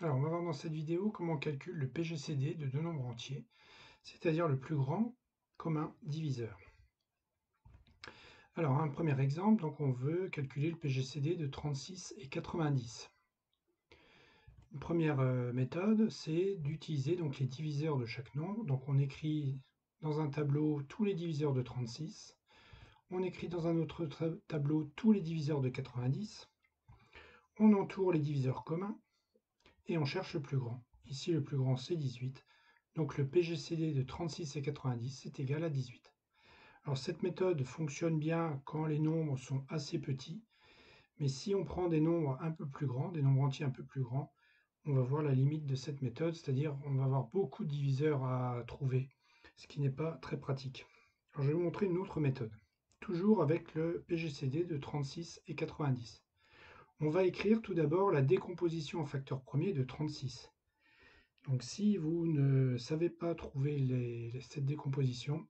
Alors, on va voir dans cette vidéo comment on calcule le PGCD de deux nombres entiers, c'est-à-dire le plus grand commun diviseur. Alors, un premier exemple, donc on veut calculer le PGCD de 36 et 90. Une première méthode, c'est d'utiliser donc les diviseurs de chaque nombre. Donc, on écrit dans un tableau tous les diviseurs de 36. On écrit dans un autre tableau tous les diviseurs de 90. On entoure les diviseurs communs et on cherche le plus grand. Ici, le plus grand, c'est 18. Donc le PGCD de 36 et 90 est égal à 18. Alors cette méthode fonctionne bien quand les nombres sont assez petits, mais si on prend des nombres un peu plus grands, des nombres entiers un peu plus grands, on va voir la limite de cette méthode, c'est-à-dire on va avoir beaucoup de diviseurs à trouver, ce qui n'est pas très pratique. Alors je vais vous montrer une autre méthode, toujours avec le PGCD de 36 et 90. On va écrire tout d'abord la décomposition en facteur premier de 36. Donc si vous ne savez pas trouver cette décomposition,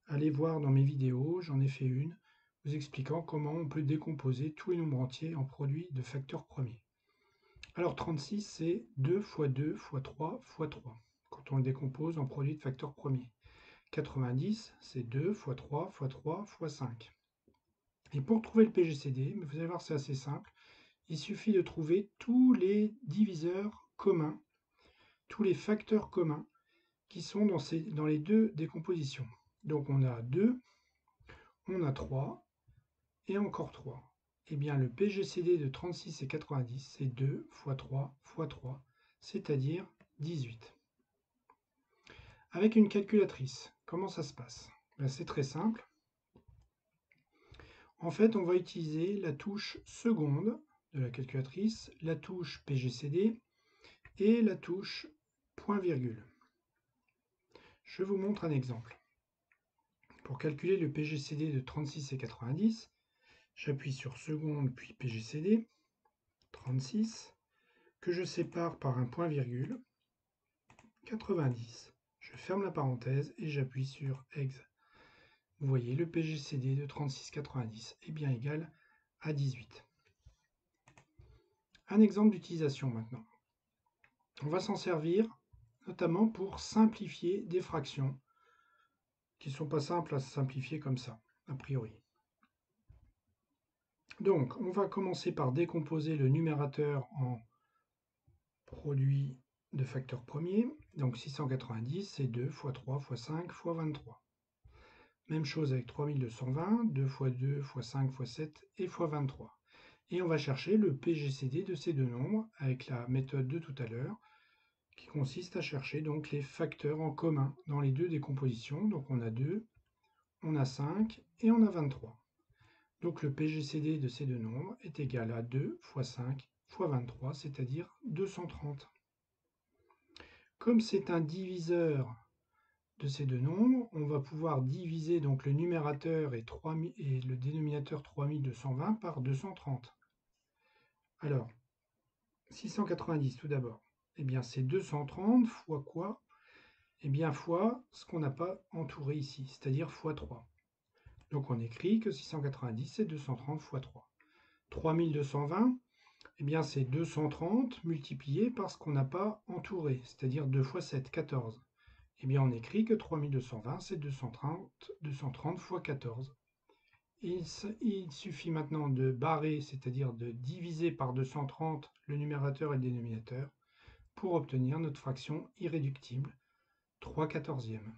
allez voir dans mes vidéos, j'en ai fait une, vous expliquant comment on peut décomposer tous les nombres entiers en produits de facteurs premiers. Alors 36, c'est 2 fois 2 fois 3 fois 3, quand on le décompose en produits de facteurs premiers. 90, c'est 2 fois 3 fois 3 fois 5. Et pour trouver le PGCD, vous allez voir, c'est assez simple, il suffit de trouver tous les diviseurs communs, tous les facteurs communs qui sont dans les deux décompositions. Donc on a 2, on a 3 et encore 3. Eh bien le PGCD de 36 et 90, c'est 2 fois 3 fois 3, c'est-à-dire 18. Avec une calculatrice, comment ça se passe? C'est très simple. En fait, on va utiliser la touche seconde de la calculatrice, la touche PGCD et la touche point virgule. Je vous montre un exemple. Pour calculer le PGCD de 36 et 90, j'appuie sur seconde puis PGCD, 36, que je sépare par un point virgule, 90. Je ferme la parenthèse et j'appuie sur EX. Vous voyez, le PGCD de 36,90 est bien égal à 18. Un exemple d'utilisation maintenant. On va s'en servir notamment pour simplifier des fractions qui ne sont pas simples à simplifier comme ça, a priori. Donc, on va commencer par décomposer le numérateur en produit de facteurs premiers. Donc 690, c'est 2 fois 3 fois 5 fois 23. Même chose avec 3220, 2 fois 2 fois 5 fois 7 et fois 23. Et on va chercher le PGCD de ces deux nombres avec la méthode de tout à l'heure qui consiste à chercher donc les facteurs en commun dans les deux décompositions. Donc on a 2, on a 5 et on a 23. Donc le PGCD de ces deux nombres est égal à 2 fois 5 fois 23, c'est-à-dire 230. Comme c'est un diviseur de ces deux nombres, on va pouvoir diviser donc le numérateur et le dénominateur 3220 par 230. Alors, 690 tout d'abord, eh bien c'est 230 fois quoi? Eh bien fois ce qu'on n'a pas entouré ici, c'est-à-dire fois 3. Donc on écrit que 690 c'est 230 fois 3. 3220, eh bien c'est 230 multiplié par ce qu'on n'a pas entouré, c'est-à-dire 2 fois 7, 14. Eh bien on écrit que 3220 c'est 230 fois 14. Il suffit maintenant de barrer, c'est-à-dire de diviser par 230 le numérateur et le dénominateur pour obtenir notre fraction irréductible, 3 quatorzièmes.